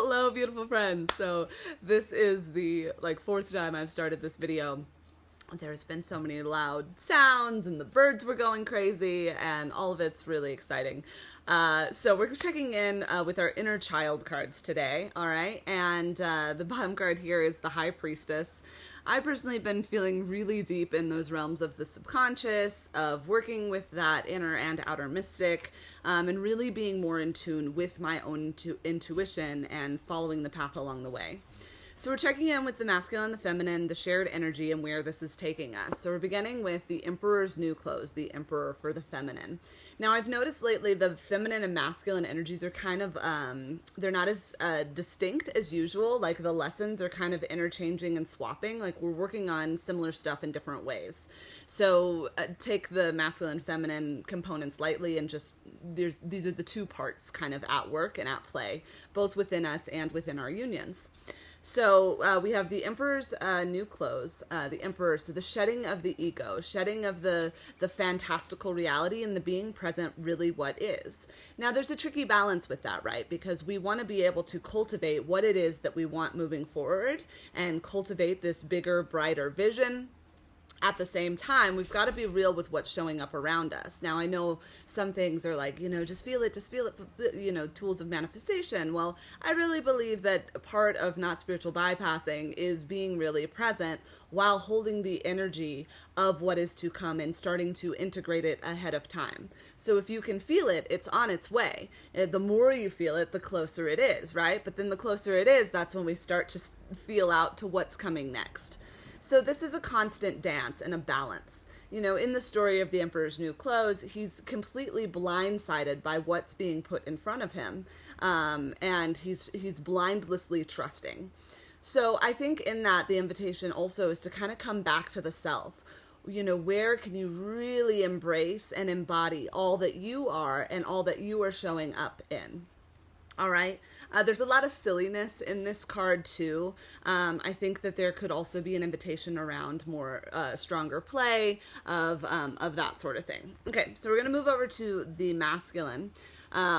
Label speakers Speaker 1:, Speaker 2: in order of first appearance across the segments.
Speaker 1: Hello, beautiful friends. So this is the fourth time I've started this video. There's been so many loud sounds and the birds were going crazy and all of it's really exciting. So we're checking in with our inner child cards today, all right? And the bottom card here is the High Priestess. I personally have been feeling really deep in those realms of the subconscious, of working with that inner and outer mystic, and really being more in tune with my own intuition and following the path along the way. So we're checking in with the masculine and the feminine, the shared energy, and where this is taking us. So we're beginning with the Emperor's New Clothes, the Emperor for the feminine. Now I've noticed lately the feminine and masculine energies are kind of, they're not as distinct as usual. Like the lessons are kind of interchanging and swapping. Like we're working on similar stuff in different ways. So take the masculine and feminine components lightly and just, these are the two parts kind of at work and at play, both within us and within our unions. So we have the Emperor's New Clothes, the Emperor, so the shedding of the ego, shedding of the fantastical reality and the being present really what is. Now there's a tricky balance with that, right? Because we want to be able to cultivate what it is that we want moving forward and cultivate this bigger, brighter vision. At the same time, we've got to be real with what's showing up around us. Now, I know some things are like, just feel it, tools of manifestation. Well, I really believe that part of not spiritual bypassing is being really present while holding the energy of what is to come and starting to integrate it ahead of time. So if you can feel it, it's on its way. The more you feel it, the closer it is, right? But then the closer it is, that's when we start to feel out to what's coming next. So this is a constant dance and a balance. In the story of the Emperor's New Clothes, he's completely blindsided by what's being put in front of him, and he's blindlessly trusting. So I think in that, the invitation also is to kind of come back to the self. Where can you really embrace and embody all that you are and all that you are showing up in? All right. There's a lot of silliness in this card too. I think that there could also be an invitation around more stronger play of that sort of thing. Okay, so we're going to move over to the masculine,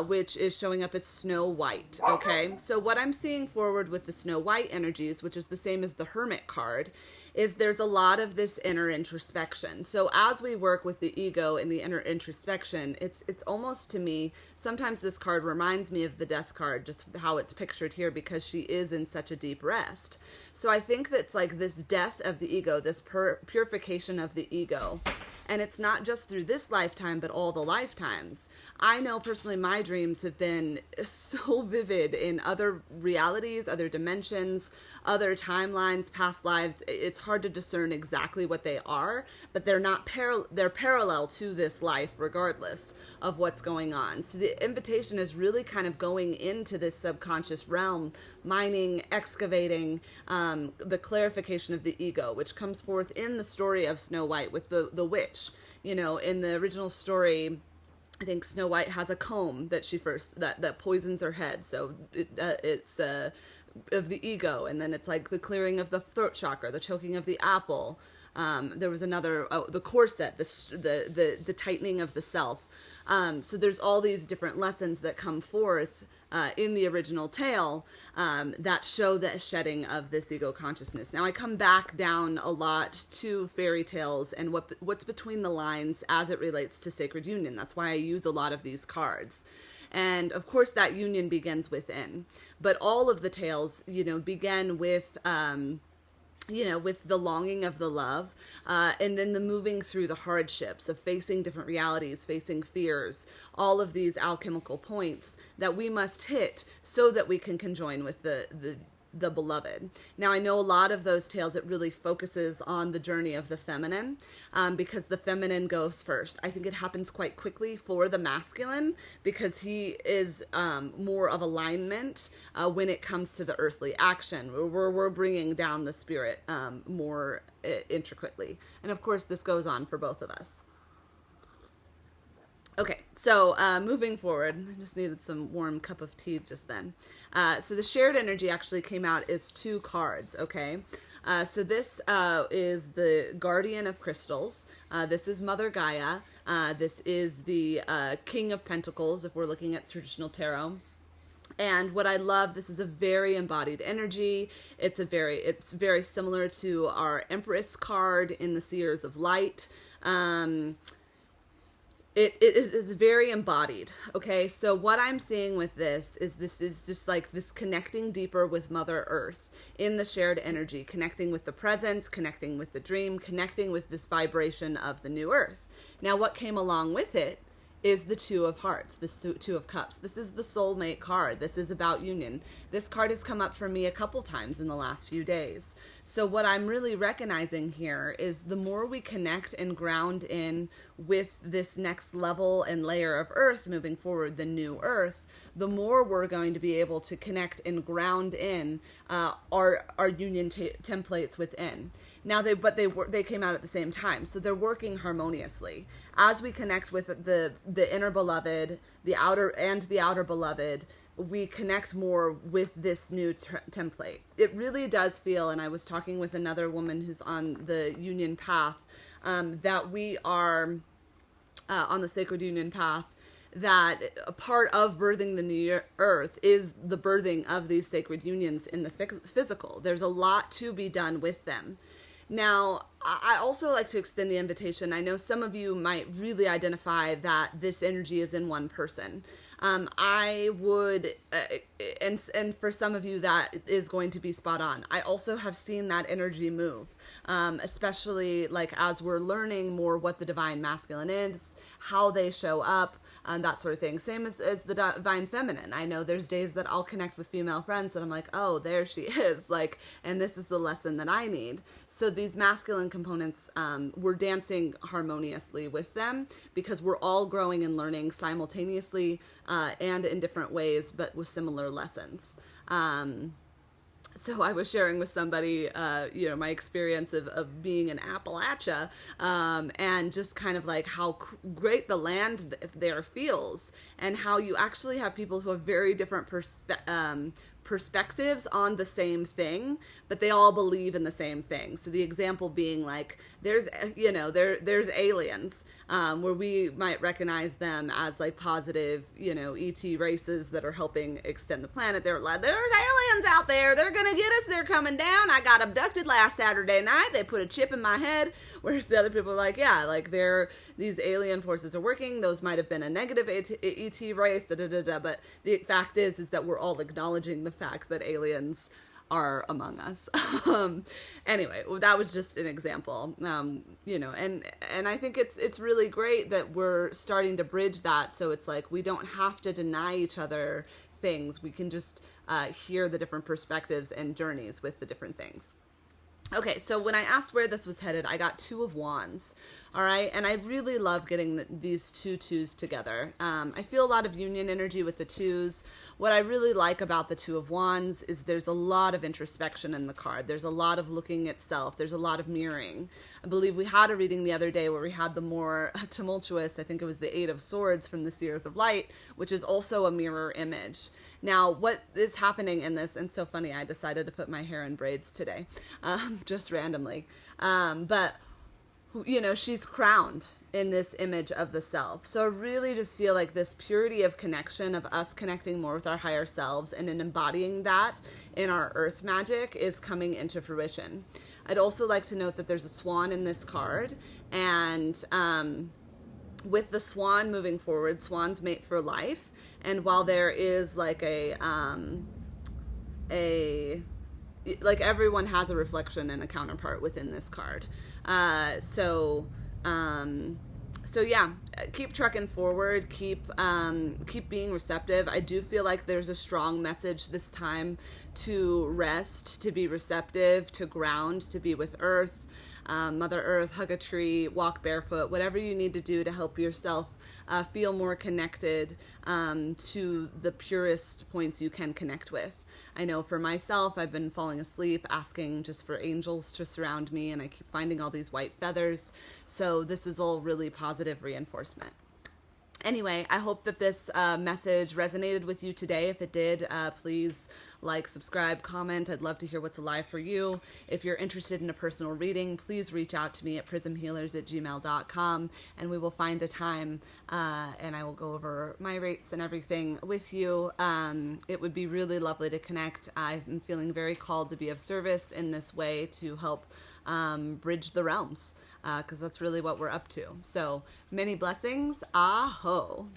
Speaker 1: which is showing up as Snow White. Okay, so what I'm seeing forward with the Snow White energies, which is the same as the Hermit card, is there's a lot of this inner introspection. So as we work with the ego and the inner introspection, it's almost, to me, sometimes this card reminds me of the Death card, just how it's pictured here, because she is in such a deep rest. So I think that's like this death of the ego, this purification of the ego. And it's not just through this lifetime, but all the lifetimes. I know personally my dreams have been so vivid in other realities, other dimensions, other timelines, past lives. It's hard to discern exactly what they are, but they're not they're parallel to this life regardless of what's going on. So the invitation is really kind of going into this subconscious realm, mining, excavating the clarification of the ego, which comes forth in the story of Snow White with the witch. In the original story, I think Snow White has a comb that that poisons her head. So it's of the ego, and then it's like the clearing of the throat chakra, the choking of the apple. There was another, the corset, the tightening of the self. So there's all these different lessons that come forth in the original tale that show the shedding of this ego consciousness. Now I come back down a lot to fairy tales and what's between the lines as it relates to sacred union. That's why I use a lot of these cards. And of course that union begins within. But all of the tales, begin with with the longing of the love, and then the moving through the hardships of facing different realities, facing fears, all of these alchemical points that we must hit so that we can conjoin with the beloved. Now, I know a lot of those tales, it really focuses on the journey of the feminine, because the feminine goes first. I think it happens quite quickly for the masculine because he is more of alignment when it comes to the earthly action. We're bringing down the spirit more intricately. And of course, this goes on for both of us. Okay, so moving forward, I just needed some warm cup of tea just then. So the shared energy actually came out as 2 cards, okay? So this is the Guardian of Crystals. This is Mother Gaia. This is the King of Pentacles, if we're looking at traditional tarot. And what I love, this is a very embodied energy. It's very similar to our Empress card in the Seers of Light. It is very embodied. Okay, so what I'm seeing with this is just like this connecting deeper with Mother Earth in the shared energy, connecting with the presence, connecting with the dream, connecting with this vibration of the new Earth. Now, what came along with it is the Two of Hearts, the Two of Cups. This is the soulmate card. This is about union. This card has come up for me a couple times in the last few days. So what I'm really recognizing here is the more we connect and ground in with this next level and layer of Earth moving forward, the new Earth, the more we're going to be able to connect and ground in our union templates within. Now they came out at the same time, so they're working harmoniously. As we connect with the inner beloved, the outer beloved, we connect more with this new template. It really does feel, and I was talking with another woman who's on the union path, that we are on the sacred union path, that a part of birthing the new Earth is the birthing of these sacred unions in the physical. There's a lot to be done with them. Now, I also like to extend the invitation. I know some of you might really identify that this energy is in one person. I would, and for some of you that is going to be spot on. I also have seen that energy move, especially like as we're learning more what the divine masculine is, how they show up, that sort of thing. Same as the divine feminine. I know there's days that I'll connect with female friends that I'm like, oh, there she is, like, and this is the lesson that I need. So these masculine components, we're dancing harmoniously with them because we're all growing and learning simultaneously and in different ways, but with similar lessons. So I was sharing with somebody, my experience of being in Appalachia, and just kind of like how great the land there feels, and how you actually have people who have very different perspectives on the same thing, but they all believe in the same thing. So the example being like, there's aliens, where we might recognize them as like positive, ET races that are helping extend the planet. There's aliens out there. They're going to get us. They're coming down. I got abducted last Saturday night. They put a chip in my head. Whereas the other people are like, yeah, like these alien forces are working. Those might have been a negative ET race, but the fact is that we're all acknowledging the fact that aliens are among us. Anyway, that was just an example, and I think it's really great that we're starting to bridge that. So it's like, we don't have to deny each other things. We can just hear the different perspectives and journeys with the different things. Okay, so when I asked where this was headed, I got Two of Wands, all right? And I really love getting these two twos together. I feel a lot of union energy with the twos. What I really like about the Two of Wands is there's a lot of introspection in the card. There's a lot of looking at self. There's a lot of mirroring. I believe we had a reading the other day where we had the more tumultuous, I think it was the Eight of Swords from the Seers of Light, which is also a mirror image. Now, what is happening in this, and so funny, I decided to put my hair in braids today, just randomly. But, she's crowned in this image of the self. So I really just feel like this purity of connection, of us connecting more with our higher selves and in embodying that in our earth magic, is coming into fruition. I'd also like to note that there's a swan in this card, and with the swan moving forward, swans mate for life. And while there is like like everyone has a reflection and a counterpart within this card. So yeah, keep trucking forward, keep being receptive. I do feel like there's a strong message this time to rest, to be receptive, to ground, to be with Earth. Mother Earth, hug a tree, walk barefoot, whatever you need to do to help yourself feel more connected to the purest points you can connect with. I know for myself, I've been falling asleep asking just for angels to surround me, and I keep finding all these white feathers. So this is all really positive reinforcement. Anyway, I hope that this message resonated with you today. If it did, please like, subscribe, comment. I'd love to hear what's alive for you. If you're interested in a personal reading, please reach out to me at prismhealers@gmail.com, and we will find a time, and I will go over my rates and everything with you. It would be really lovely to connect. I'm feeling very called to be of service in this way to help bridge the realms, because that's really what we're up to. So many blessings. Aho.